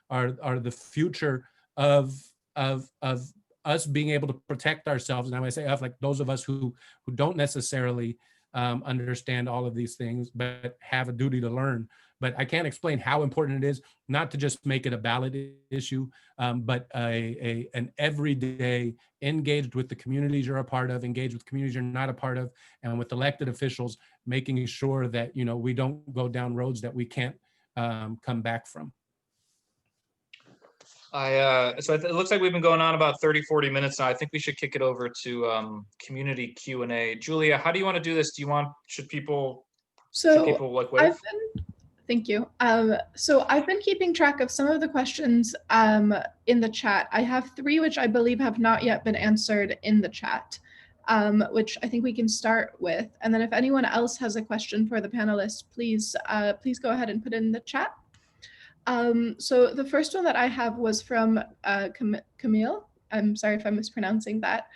S3: are the future of us being able to protect ourselves. And I would say of like those of us who don't necessarily understand all of these things, but have a duty to learn. But I can't explain how important it is not to just make it a ballot issue, but an everyday engaged with the communities you're a part of, engaged with communities you're not a part of, and with elected officials, making sure that we don't go down roads that we can't come back from.
S1: So it looks like we've been going on about 30-40 minutes now. I think we should kick it over to community Q&A. Julia, how do you want to do this? Should people look wave?
S5: Thank you. So I've been keeping track of some of the questions in the chat. I have 3 which I believe have not yet been answered in the chat, which I think we can start with. And then if anyone else has a question for the panelists, please go ahead and put it in the chat. So the first one that I have was from Camille. I'm sorry if I'm mispronouncing that.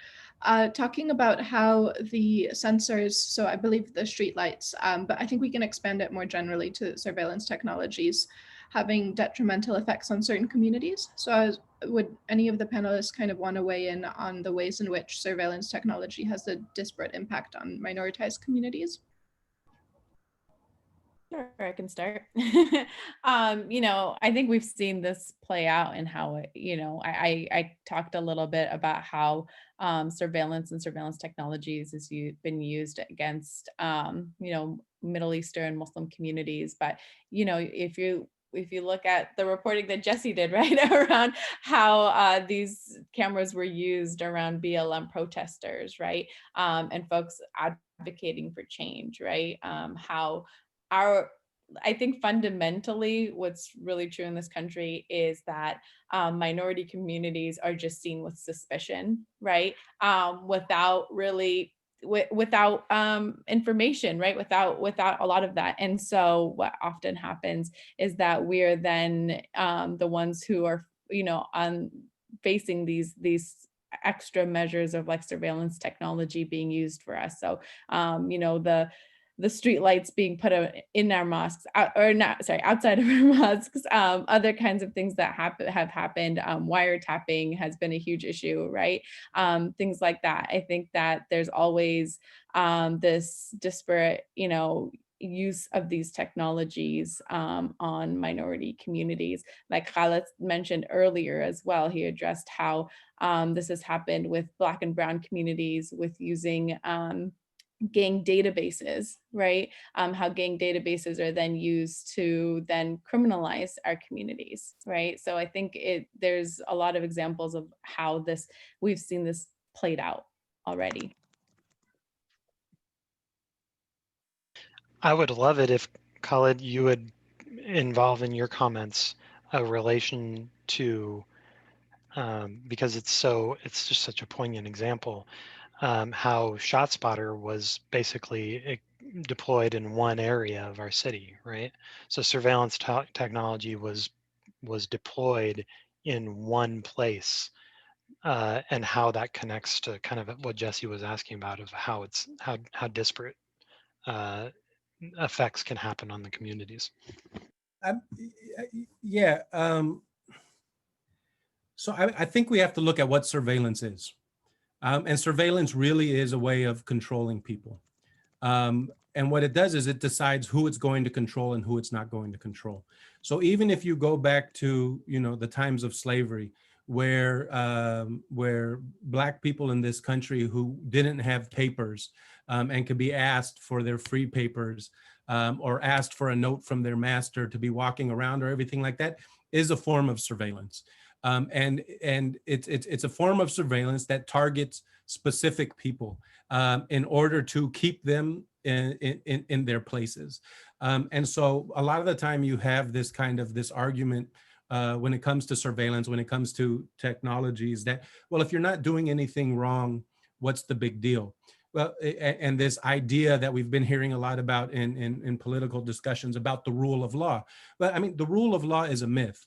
S5: Talking about how the sensors, so I believe the streetlights, but I think we can expand it more generally to surveillance technologies having detrimental effects on certain communities. So would any of the panelists kind of want to weigh in on the ways in which surveillance technology has a disparate impact on minoritized communities?
S2: Sure, I can start. I think we've seen this play out in how I talked a little bit about how surveillance and surveillance technologies has been used against Middle Eastern Muslim communities. But if you look at the reporting that Jesse did, right, around how these cameras were used around BLM protesters, right, and folks advocating for change, right, I think fundamentally what's really true in this country is that minority communities are just seen with suspicion, right? Without information, right? Without a lot of that. And so what often happens is that we are then the ones who are, facing these extra measures of like surveillance technology being used for us. So, the street lights being put in our mosques, outside of our mosques, other kinds of things that have happened. Wiretapping has been a huge issue, right? Things like that. I think that there's always this disparate, use of these technologies on minority communities. Like Khalid mentioned earlier as well, he addressed how this has happened with Black and Brown communities with using gang databases, right? How gang databases are then used to then criminalize our communities, right? So I think there's a lot of examples of how we've seen this played out already.
S4: I would love it if, Khalid, you would involve in your comments a relation to, because it's just such a poignant example, how ShotSpotter was basically deployed in one area of our city, right? So surveillance technology was deployed in one place, and how that connects to kind of what Jesse was asking about, of how disparate effects can happen on the communities.
S3: Yeah. So I think we have to look at what surveillance is. And surveillance really is a way of controlling people. And what it does is it decides who it's going to control and who it's not going to control. So even if you go back to, the times of slavery, where Black people in this country who didn't have papers and could be asked for their free papers, or asked for a note from their master to be walking around or everything like that, is a form of surveillance. And it's a form of surveillance that targets specific people in order to keep them in their places. And so a lot of the time you have this argument when it comes to surveillance, when it comes to technologies, that, well, if you're not doing anything wrong, what's the big deal? Well, and this idea that we've been hearing a lot about in political discussions about the rule of law. But I mean, the rule of law is a myth.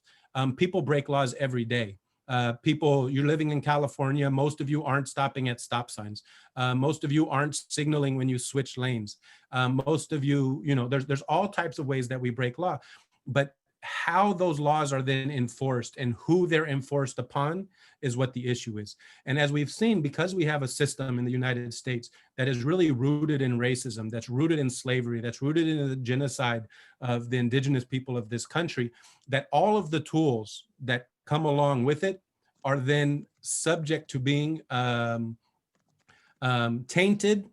S3: People break laws every day. You're living in California, most of you aren't stopping at stop signs. Most of you aren't signaling when you switch lanes. Most of you, there's all types of ways that we break law, but how those laws are then enforced and who they're enforced upon is what the issue is. And as we've seen, because we have a system in the United States that is really rooted in racism, that's rooted in slavery, that's rooted in the genocide of the indigenous people of this country, that all of the tools that come along with it are then subject to being tainted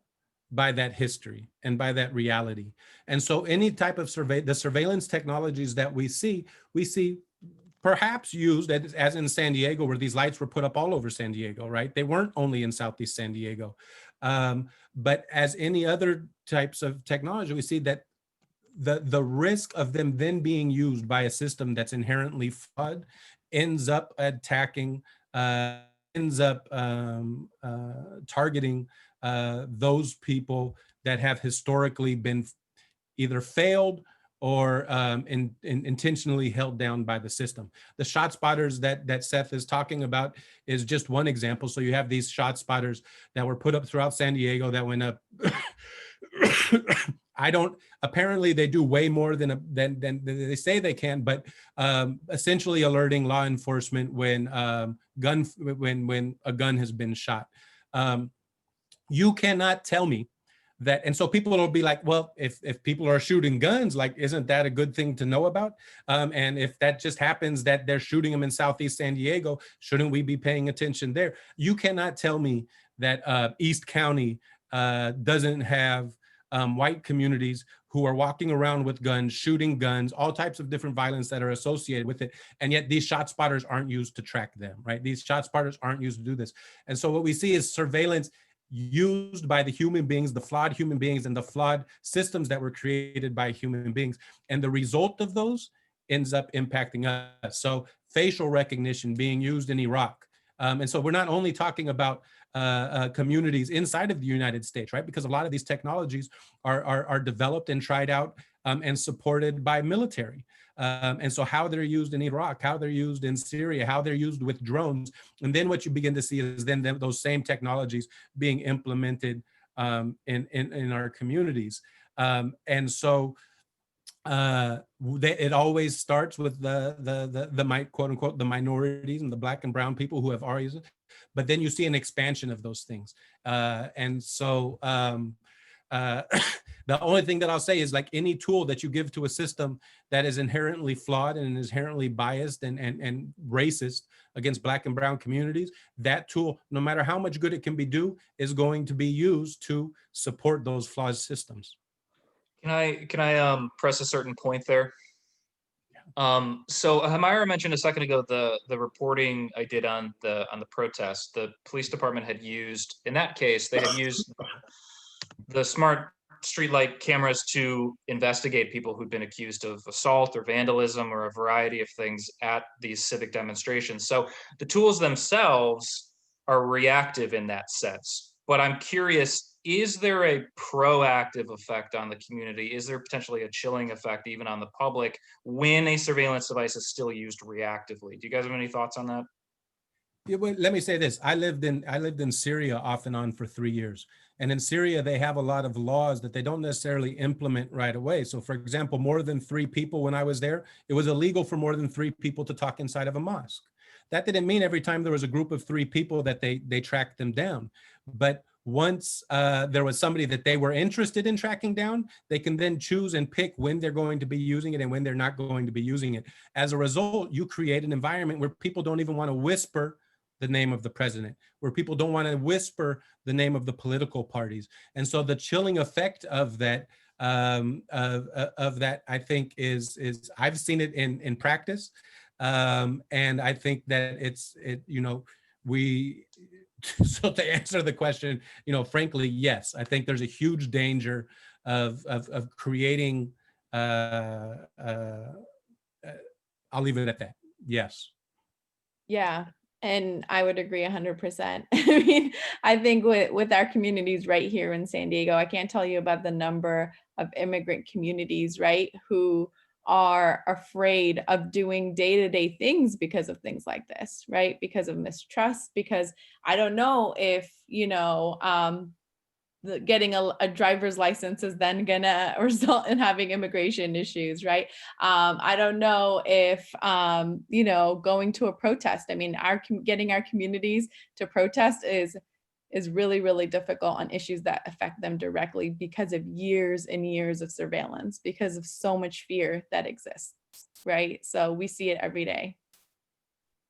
S3: by that history and by that reality. And so any type of the surveillance technologies that we see perhaps used as in San Diego, where these lights were put up all over San Diego, right? They weren't only in Southeast San Diego. But as any other types of technology, we see that the risk of them then being used by a system that's inherently flawed ends up attacking, ends up targeting those people that have historically been either failed or intentionally held down by the system. The ShotSpotters that Seth is talking about is just one example. So you have these ShotSpotters that were put up throughout San Diego that went up. Apparently they do way more than they say they can, but essentially alerting law enforcement when a gun has been shot. You cannot tell me that, and so people will be like, well, if people are shooting guns, like, isn't that a good thing to know about? And if that just happens that they're shooting them in Southeast San Diego, shouldn't we be paying attention there? You cannot tell me that East County doesn't have white communities who are walking around with guns, shooting guns, all types of different violence that are associated with it. And yet these ShotSpotters aren't used to track them, right? These ShotSpotters aren't used to do this. And so what we see is surveillance used by the human beings, the flawed human beings, and the flawed systems that were created by human beings. And the result of those ends up impacting us. So facial recognition being used in Iraq. And so we're not only talking about communities inside of the United States, right? Because a lot of these technologies are developed and tried out and supported by military. And so how they're used in Iraq, how they're used in Syria, how they're used with drones. And then what you begin to see is then those same technologies being implemented in our communities. And so it always starts with the quote unquote, the minorities and the Black and brown people who have always, but then you see an expansion of those things. And so the only thing that I'll say is, like, any tool that you give to a system that is inherently flawed and is inherently biased and racist against Black and brown communities, that tool, no matter how much good it can do, is going to be used to support those flawed systems.
S1: Can I press a certain point there? So Homayra mentioned a second ago the reporting I did on the protest. The police department had used, in that case, they had used the smart streetlight cameras to investigate people who've been accused of assault or vandalism or a variety of things at these civic demonstrations. So the tools themselves are reactive in that sense. But I'm curious, is there a proactive effect on the community? Is there potentially a chilling effect even on the public when a surveillance device is still used reactively? Do you guys have any thoughts on that?
S3: Yeah, well, let me say this. I lived in Syria off and on for 3 years. And in Syria, they have a lot of laws that they don't necessarily implement right away. So for example, more than 3 people when I was there, it was illegal for more than 3 people to talk inside of a mosque. That didn't mean every time there was a group of 3 people that they tracked them down. But once there was somebody that they were interested in tracking down, they can then choose and pick when they're going to be using it and when they're not going to be using it. As a result, you create an environment where people don't even want to whisper the name of the president, where people don't want to whisper the name of the political parties. And so the chilling effect of that, I think is I've seen it in practice. And I think that so to answer the question, frankly, yes, I think there's a huge danger of creating, I'll leave it at that. Yes.
S2: Yeah. And I would agree 100%. I mean, I think with our communities right here in San Diego, I can't tell you about the number of immigrant communities, right, who are afraid of doing day-to-day things because of things like this, right? Because of mistrust, because I don't know if, getting a driver's license is then gonna result in having immigration issues, right? I don't know if, going to a protest. I mean, getting our communities to protest is really, really difficult on issues that affect them directly because of years and years of surveillance, because of so much fear that exists, right? So we see it every day.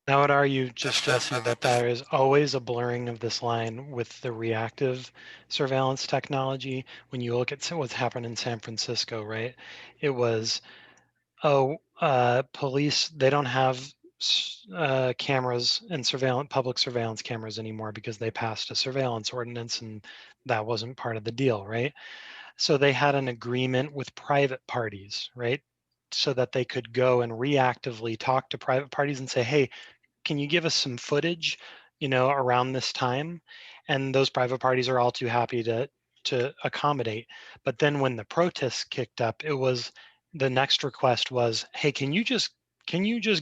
S4: I would argue just Jesse that there is always a blurring of this line with the reactive surveillance technology. When you look at what's happened in San Francisco, right? It was, police, they don't have cameras and public surveillance cameras anymore because they passed a surveillance ordinance and that wasn't part of the deal, right? So they had an agreement with private parties, right? So that they could go and reactively talk to private parties and say, hey, can you give us some footage, around this time? And those private parties are all too happy to accommodate. But then when the protests kicked up, the next request was, hey, can you just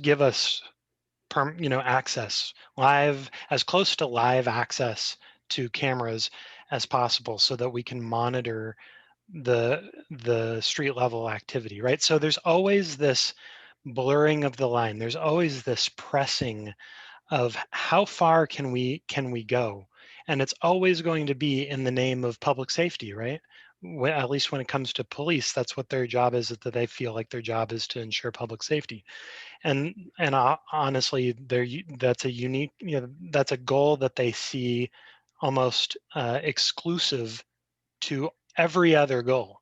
S4: give us access, live, as close to live access to cameras as possible so that we can monitor the street level activity, right? So there's always this blurring of the line. There's always this pressing of how far can we go, and it's always going to be in the name of public safety, right? At least when it comes to police, that's what their job is, that they feel like their job is to ensure public safety. And honestly, that's a unique, that's a goal that they see almost exclusive to every other goal.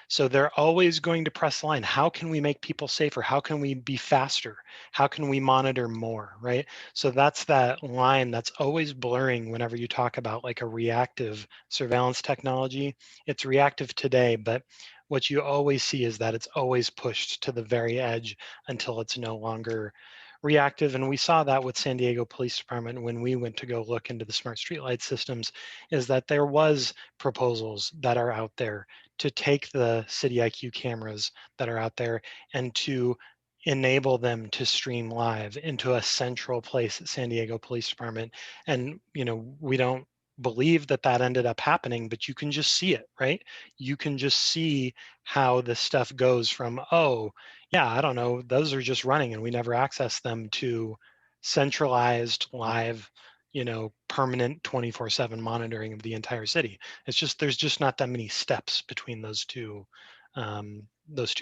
S4: So they're always going to press the line. How can we make people safer? How can we be faster? How can we monitor more, right? So that's that line that's always blurring whenever you talk about like a reactive surveillance technology. It's reactive today, but what you always see is that it's always pushed to the very edge until it's no longer reactive. And we saw that with San Diego Police Department when we went to go look into the smart streetlight systems, is that there was proposals that are out there to take the CityIQ cameras that are out there and to enable them to stream live into a central place at San Diego Police Department. And, we don't believe that ended up happening, but you can just see it, right? You can just see how this stuff goes from, oh, yeah, I don't know, those are just running and we never access them, to centralized live, permanent 24/7 monitoring of the entire city. It's just, there's just not that many steps between those two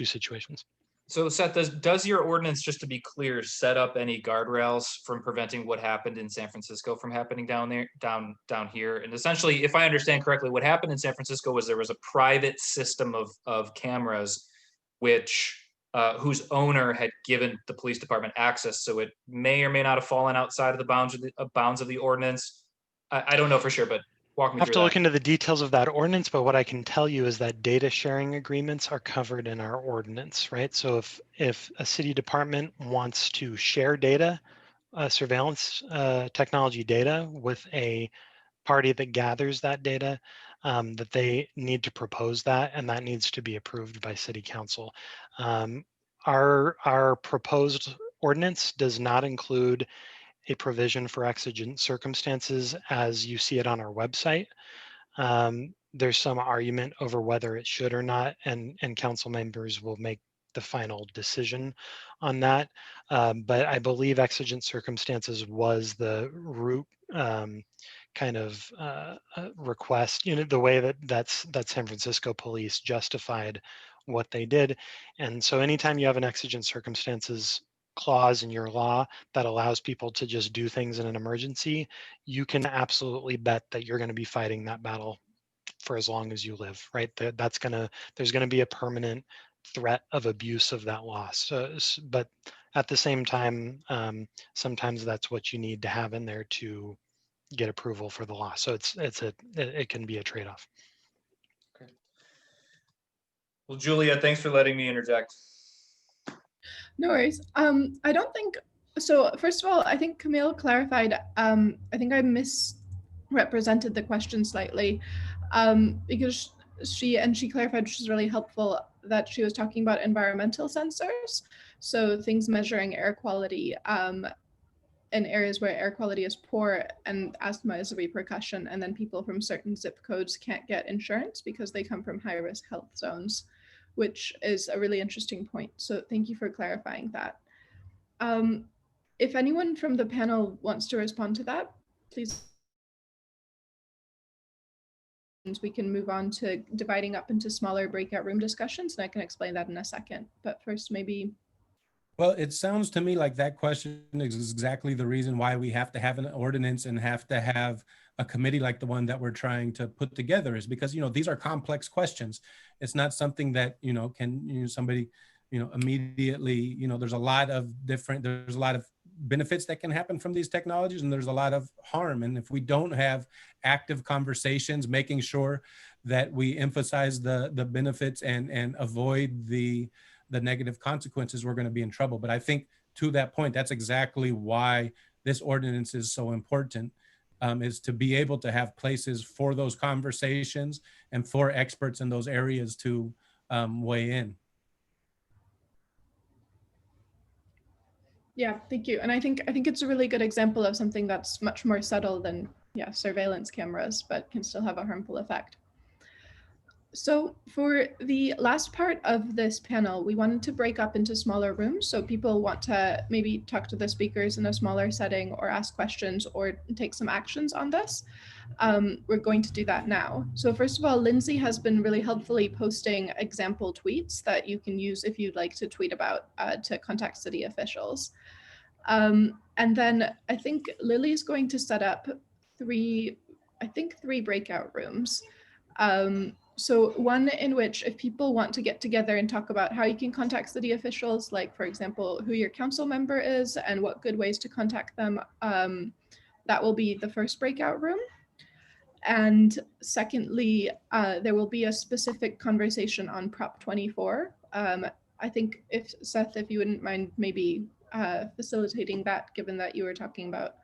S4: situations.
S1: So Seth, does your ordinance, just to be clear, set up any guardrails from preventing what happened in San Francisco from happening down here? And essentially, if I understand correctly, what happened in San Francisco was there was a private system of cameras, whose owner had given the police department access. So it may or may not have fallen outside of the bounds of the ordinance. I don't know for sure, but walk me
S4: I have
S1: through
S4: to
S1: that.
S4: look into the details of that ordinance, but what I can tell you is that data sharing agreements are covered in our ordinance, right? So if a city department wants to share data, surveillance technology data with a party that gathers that data, that they need to propose that, and that needs to be approved by City Council. Our proposed ordinance does not include a provision for exigent circumstances as you see it on our website. There's some argument over whether it should or not, and council members will make the final decision on that. But I believe exigent circumstances was the root kind of request, the way that San Francisco police justified what they did. And so anytime you have an exigent circumstances clause in your law that allows people to just do things in an emergency, you can absolutely bet that you're going to be fighting that battle for as long as you live, right? There's going to be a permanent threat of abuse of that law. So, but at the same time, sometimes that's what you need to have in there to get approval for the law. So it can be a trade-off.
S1: Okay. Well, Julia, thanks for letting me interject.
S5: No worries. I don't think so. First of all, I think Camille clarified. I think I misrepresented the question slightly, because she clarified, which is really helpful, that she was talking about environmental sensors, so things measuring air quality in areas where air quality is poor and asthma is a repercussion, and then people from certain zip codes can't get insurance because they come from high-risk health zones, which is a really interesting point. So thank you for clarifying that. If anyone from the panel wants to respond to that, please. We can move on to dividing up into smaller breakout room discussions, and I can explain that in a second. But first, maybe.
S3: Well, it sounds to me like that question is exactly the reason why we have to have an ordinance and have to have a committee like the one that we're trying to put together, is because, these are complex questions. It's not something that, can, somebody, immediately, there's a lot of benefits that can happen from these technologies, and there's a lot of harm. And if we don't have active conversations, making sure that we emphasize the benefits and avoid the negative consequences, we're going to be in trouble. But I think to that point, that's exactly why this ordinance is so important, is to be able to have places for those conversations and for experts in those areas to weigh in.
S5: Yeah, thank you. And I think it's a really good example of something that's much more subtle than surveillance cameras, but can still have a harmful effect. So for the last part of this panel, we wanted to break up into smaller rooms. So people want to maybe talk to the speakers in a smaller setting or ask questions or take some actions on this. We're going to do that now. So first of all, Lindsay has been really helpfully posting example tweets that you can use if you'd like to tweet about to contact city officials. And then I think Lily's going to set up three breakout rooms. So one in which if people want to get together and talk about how you can contact city officials, like for example, who your council member is and what good ways to contact them, that will be the first breakout room. And secondly, there will be a specific conversation on Prop 24. I think if Seth, if you wouldn't mind maybe facilitating that, given that you were talking about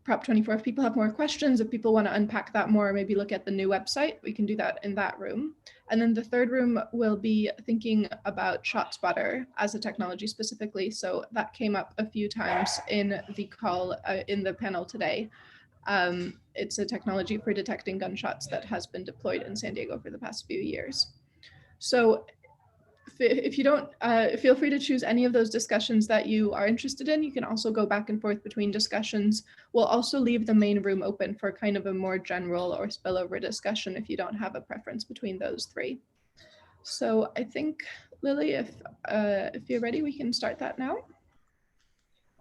S5: Prop 24, if people have more questions, if people want to unpack that more, maybe look at the new website, we can do that in that room. And then the third room will be thinking about ShotSpotter as a technology specifically. So that came up a few times in the call, in the panel today. It's a technology for detecting gunshots that has been deployed in San Diego for the past few years. So if you don't, feel free to choose any of those discussions that you are interested in. You can also go back and forth between discussions. We'll also leave the main room open for kind of a more general or spillover discussion if you don't have a preference between those three. So I think, Lily, if you're ready, we can start that now.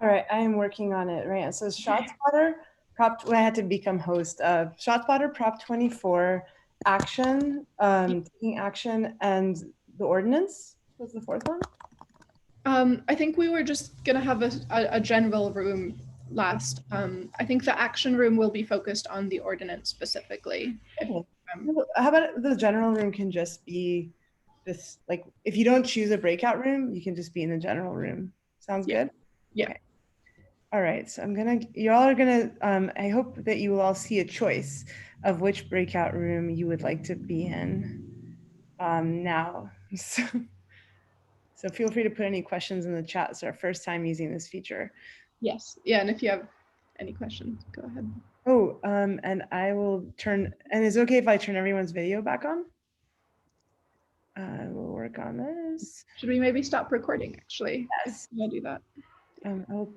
S6: All right, I am working on it, right? So ShotSpotter, I had to become host of ShotSpotter, Prop 24, action, taking action, and the ordinance was the fourth one.
S5: I think we were just gonna have a general room last. I think the action room will be focused on the ordinance specifically.
S6: Okay. How about the general room can just be this, like, if you don't choose a breakout room, you can just be in the general room. Sounds
S5: Yeah.
S6: good?
S5: Yeah.
S6: Okay. All right, so you all are gonna, I hope that you will all see a choice of which breakout room you would like to be in now. So feel free to put any questions in the chat. It's our first time using this feature.
S5: Yes. Yeah. And if you have any questions, go ahead.
S6: Oh, and I will turn, and is it okay if I turn everyone's video back on? We'll work on this.
S5: Should we maybe stop recording actually?
S6: Yes.
S5: I'll do that.
S6: I'll